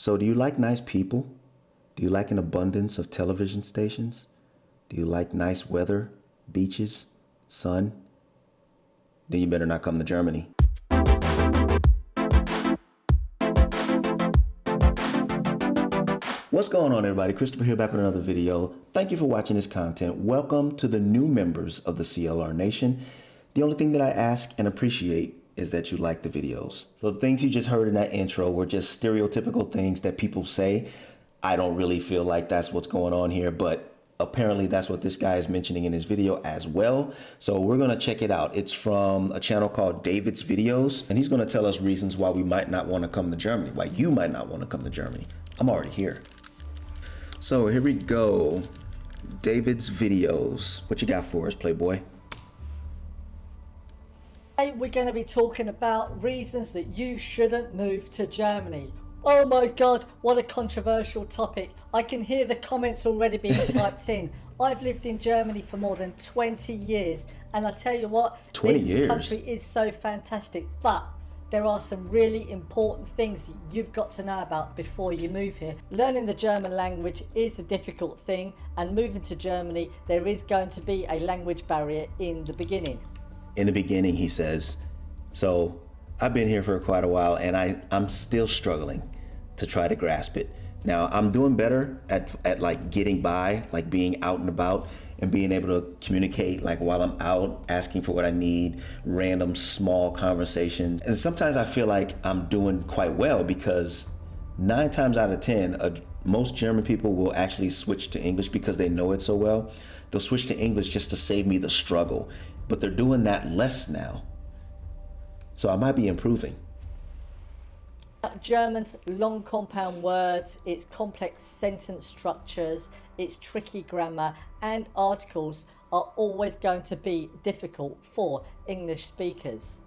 So do you like nice people? Do you like an abundance of television stations? Do you like nice weather, beaches, sun? Then you better not come to Germany. What's going on, everybody? Christopher here, back with another video. Thank you for watching this content. Welcome to the new members of the CLR Nation. The only thing that I ask and appreciate is that you like the videos. So the things you just heard in that intro were just stereotypical things that people say. I don't really feel like that's what's going on here, but apparently that's what this guy is mentioning in his video as well. So we're gonna check it out. It's from a channel called David's Videos, and he's gonna tell us reasons why we might not wanna come to Germany, why you might not wanna come to Germany. I'm already here. So here we go. David's Videos. What you got for us, Playboy? Today we're going to be talking about reasons that you shouldn't move to Germany. Oh my god, what a controversial topic. I can hear the comments already being typed in. I've lived in Germany for more than 20 years, and I tell you what, this country is so fantastic, but there are some really important things you've got to know about before you move here. Learning the German language is a difficult thing, and moving to Germany, there is going to be a language barrier in the beginning. In the beginning, he says. So I've been here for quite a while, and I'm still struggling to try to grasp it. Now I'm doing better at like getting by, like being out and about and being able to communicate like while I'm out, asking for what I need, random small conversations. And sometimes I feel like I'm doing quite well because 9 times out of 10, most German people will actually switch to English because they know it so well. They'll switch to English just to save me the struggle, but they're doing that less now. So I might be improving. German's long compound words, its complex sentence structures, its tricky grammar and articles are always going to be difficult for English speakers.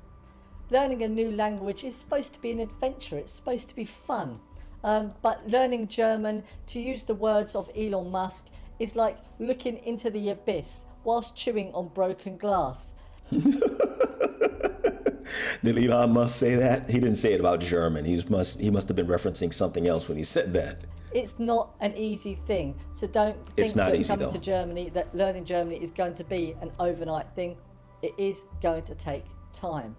Learning a new language is supposed to be an adventure, it's supposed to be fun. But learning German, to use the words of Elon Musk, is like looking into the abyss whilst chewing on broken glass. Did Elon Musk say that? He didn't say it about German. He must have been referencing something else when he said that. It's not an easy thing, so don't think that coming to Germany, that learning Germany is going to be an overnight thing. It is going to take time.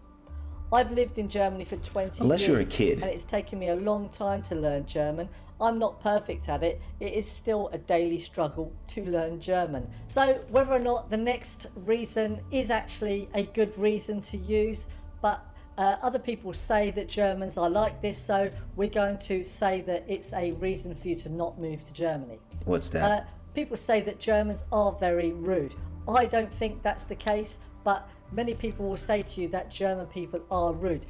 I've lived in Germany for 20 years. Unless you're a kid. And it's taken me a long time to learn German. I'm not perfect at it. It is still a daily struggle to learn German. So whether or not the next reason is actually a good reason to use, but other people say that Germans are like this, so we're going to say that it's a reason for you to not move to Germany. What's that? People say that Germans are very rude. I don't think that's the case, but many people will say to you that German people are rude.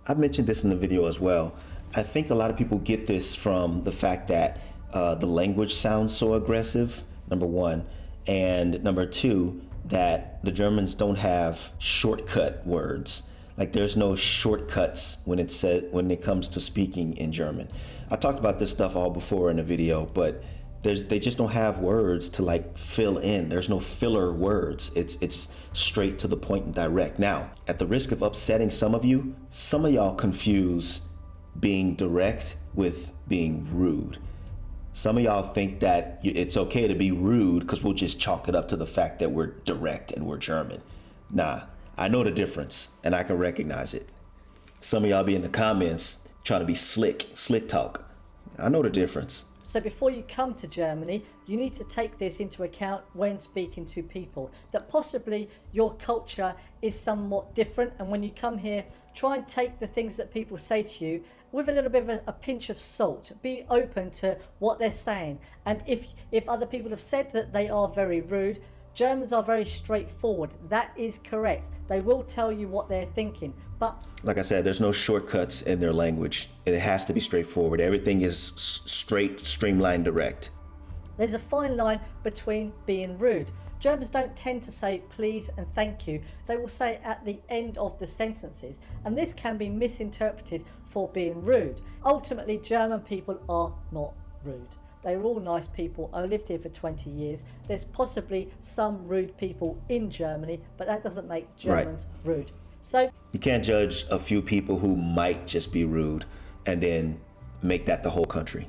I've mentioned this in the video as well. I think a lot of people get this from the fact that the language sounds so aggressive, number one, and number two, that the Germans don't have shortcut words. Like there's no shortcuts when it comes to speaking in German. I talked about this stuff all before in a video, but they just don't have words to like fill in. There's no filler words. It's straight to the point and direct. Now, at the risk of upsetting some of y'all confuse being direct with being rude. Some of y'all think that it's okay to be rude because we'll just chalk it up to the fact that we're direct and we're German. Nah, I know the difference and I can recognize it. Some of y'all be in the comments trying to be slick talk. I know the difference. So before you come to Germany, you need to take this into account when speaking to people, that possibly your culture is somewhat different, and when you come here, try and take the things that people say to you with a little bit of a pinch of salt. Be open to what they're saying, and if other people have said that they are very rude, Germans are very straightforward. That is correct. They will tell you what they're thinking. But like I said, there's no shortcuts in their language. It has to be straightforward. Everything is straight, streamlined, direct. There's a fine line between being rude. Germans don't tend to say please and thank you. They will say it at the end of the sentences, and this can be misinterpreted for being rude. Ultimately, German people are not rude. They're all nice people. I lived here for 20 years. There's possibly some rude people in Germany, but that doesn't make Germans rude. So you can't judge a few people who might just be rude and then make that the whole country.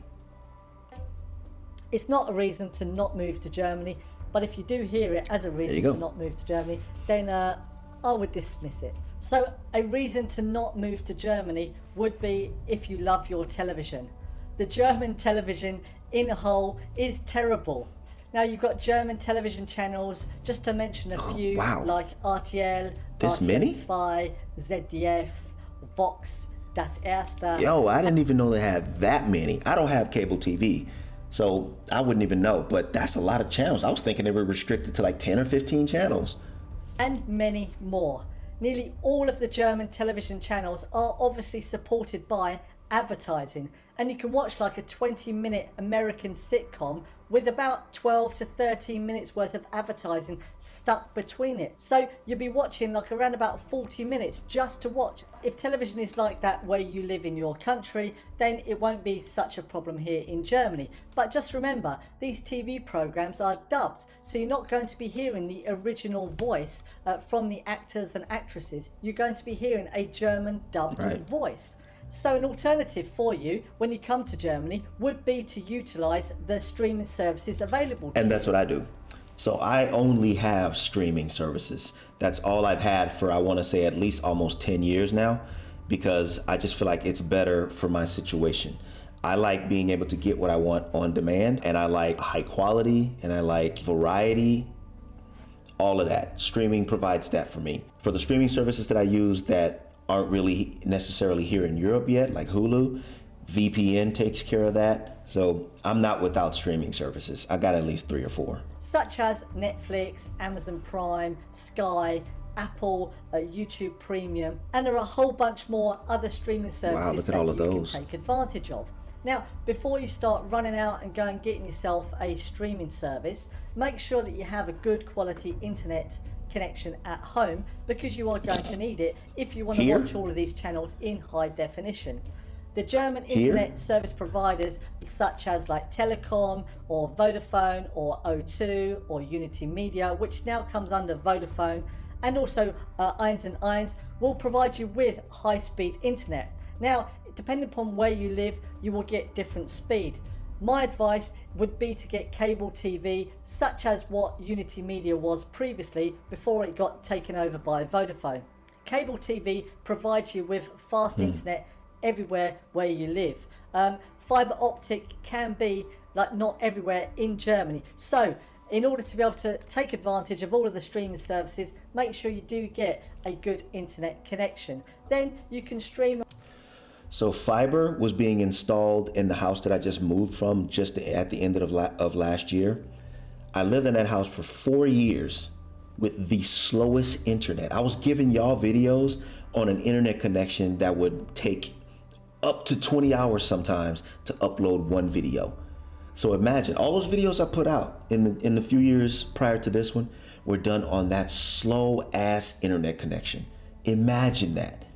It's not a reason to not move to Germany, but if you do hear it as a reason to not move to Germany, then I would dismiss it. So a reason to not move to Germany would be if you love your television. The German television in a whole is terrible. Now you've got German television channels, just to mention a few, like RTL, this RTL many? 2, ZDF, Vox, Das Erste. Yo, I didn't even know they had that many. I don't have cable TV, so I wouldn't even know, but that's a lot of channels. I was thinking they were restricted to like 10 or 15 channels. And many more. Nearly all of the German television channels are obviously supported by advertising, and you can watch like a 20-minute American sitcom with about 12 to 13 minutes worth of advertising stuck between it. So you'll be watching like around about 40 minutes just to watch. If television is like that where you live in your country, then it won't be such a problem here in Germany. But just remember, these TV programs are dubbed, so you're not going to be hearing the original voice from the actors and actresses. You're going to be hearing a German dubbed voice. So an alternative for you when you come to Germany would be to utilize the streaming services available to you. And that's what I do. So I only have streaming services. That's all I've had for, I want to say, at least almost 10 years now, because I just feel like it's better for my situation. I like being able to get what I want on demand, and I like high quality, and I like variety, all of that. Streaming provides that for me. For the streaming services that I use that aren't really necessarily here in Europe yet, like Hulu, VPN takes care of that. So I'm not without streaming services. I got at least 3 or 4. Such as Netflix, Amazon Prime, Sky, Apple, YouTube Premium, and there are a whole bunch more other streaming services that you can take advantage of. Now, before you start running out and going getting yourself a streaming service, make sure that you have a good quality internet connection at home, because you are going to need it if you want to watch all of these channels in high definition. The German internet service providers such as like Telekom or Vodafone or O2 or Unity Media, which now comes under Vodafone, and also 1&1 will provide you with high-speed internet. Now, depending upon where you live, you will get different speed. My advice would be to get cable TV, such as what Unity Media was previously before it got taken over by Vodafone. Cable TV provides you with fast internet everywhere where you live. Fiber optic can be like not everywhere in Germany. So in order to be able to take advantage of all of the streaming services, make sure you do get a good internet connection. Then you can stream. So fiber was being installed in the house that I just moved from just at the end of last year. I lived in that house for 4 years with the slowest internet. I was giving y'all videos on an internet connection that would take up to 20 hours sometimes to upload one video. So imagine all those videos I put out in the few years prior to this one were done on that slow ass internet connection. Imagine that.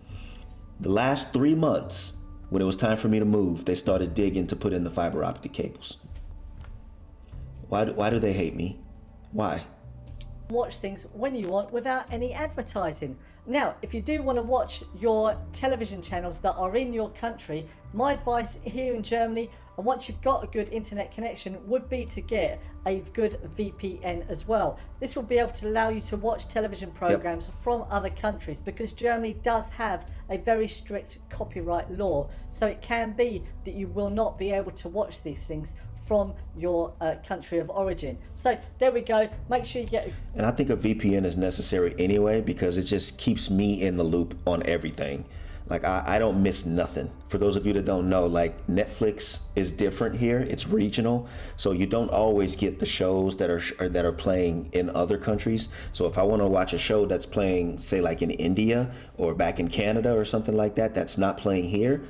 The last 3 months, when it was time for me to move, they started digging to put in the fiber optic cables. Why do they hate me? Why? Watch things when you want without any advertising. Now, if you do want to watch your television channels that are in your country, my advice here in Germany, and once you've got a good internet connection, would be to get a good VPN as well. This will be able to allow you to watch television programs from other countries, because Germany does have a very strict copyright law. So it can be that you will not be able to watch these things from your country of origin. So there we go. Make sure you get. And I think a VPN is necessary anyway, because it just keeps me in the loop on everything. Like I don't miss nothing. For those of you that don't know, like Netflix is different here. It's regional, so you don't always get the shows that are playing in other countries. So if I want to watch a show that's playing, say like in India or back in Canada or something like that, that's not playing here,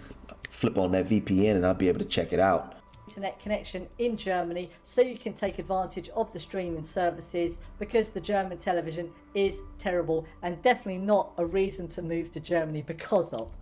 flip on that VPN and I'll be able to check it out. Internet connection in Germany, so you can take advantage of the streaming services, because the German television is terrible and definitely not a reason to move to Germany because of.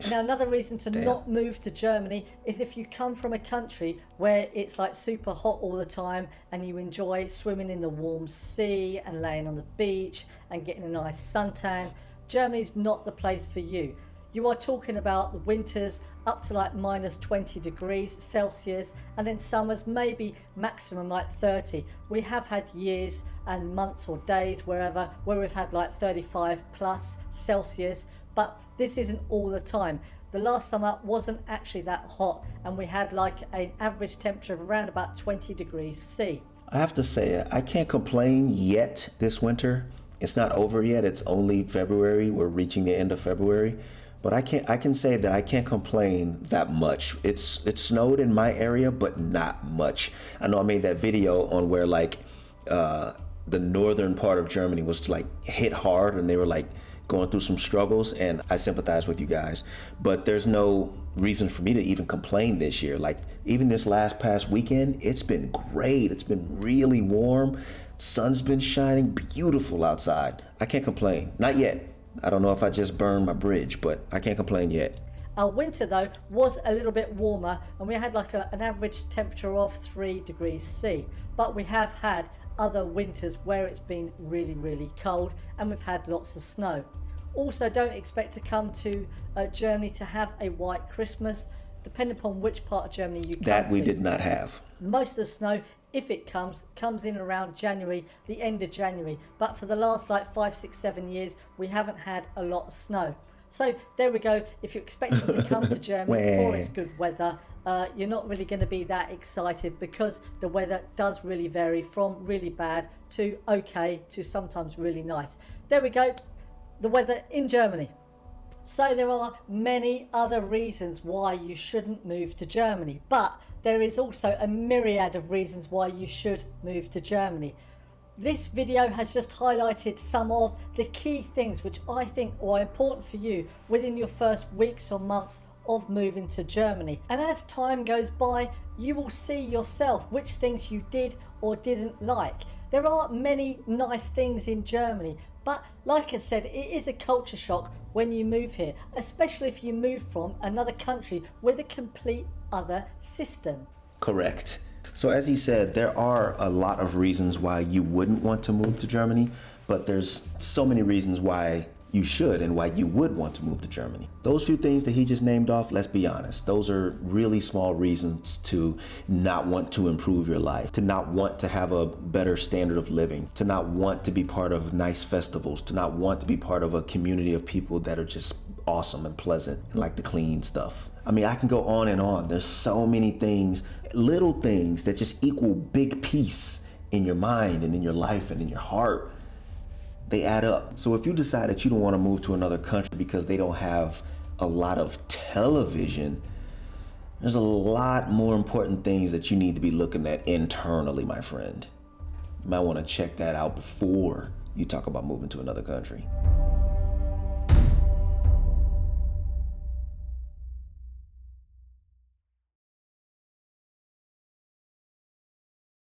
Now, another reason to not move to Germany is if you come from a country where it's like super hot all the time and you enjoy swimming in the warm sea and laying on the beach and getting a nice suntan. Germany's not the place for you. You are talking about the winters up to like minus 20 degrees Celsius, and then summers maybe maximum like 30. We have had years and months or days where we've had like 35 plus Celsius, but this isn't all the time. The last summer wasn't actually that hot, and we had like an average temperature of around about 20 degrees C. I have to say, I can't complain yet this winter. It's not over yet. It's only February. We're reaching the end of February. But I can say that I can't complain that much. It snowed in my area, but not much. I know I made that video on where like the northern part of Germany was like hit hard, and they were like going through some struggles, and I sympathize with you guys. But there's no reason for me to even complain this year. Like even this past weekend, it's been great. It's been really warm. Sun's been shining, beautiful outside. I can't complain. Not yet. I don't know if I just burned my bridge, but I can't complain yet. Our winter though was a little bit warmer, and we had like an average temperature of 3 degrees C. But we have had other winters where it's been really, really cold, and we've had lots of snow. Also, don't expect to come to Germany to have a white Christmas, depending upon which part of Germany you come to. That we did not have. Most of the snow, if it comes in around January, the end of January. But for the last like 5, 6, 7 years, we haven't had a lot of snow. So there we go. If you're expecting to come to Germany for its good weather, you're not really going to be that excited, because the weather does really vary from really bad to okay to sometimes really nice. There we go. The weather in Germany. So there are many other reasons why you shouldn't move to Germany, but there is also a myriad of reasons why you should move to Germany. This video has just highlighted some of the key things which I think are important for you within your first weeks or months of moving to Germany. And as time goes by, you will see yourself which things you did or didn't like. There are many nice things in Germany, but like I said, it is a culture shock when you move here, especially if you move from another country with a complete other system. Correct. So as he said, there are a lot of reasons why you wouldn't want to move to Germany, but there's so many reasons why you should and why you would want to move to Germany. Those few things that he just named off, let's be honest, those are really small reasons to not want to improve your life, to not want to have a better standard of living, to not want to be part of nice festivals, to not want to be part of a community of people that are just awesome and pleasant and like the clean stuff. I mean, I can go on and on. There's so many things, little things that just equal big peace in your mind and in your life and in your heart. They add up. So if you decide that you don't want to move to another country because they don't have a lot of television, there's a lot more important things that you need to be looking at internally, my friend. You might want to check that out before you talk about moving to another country.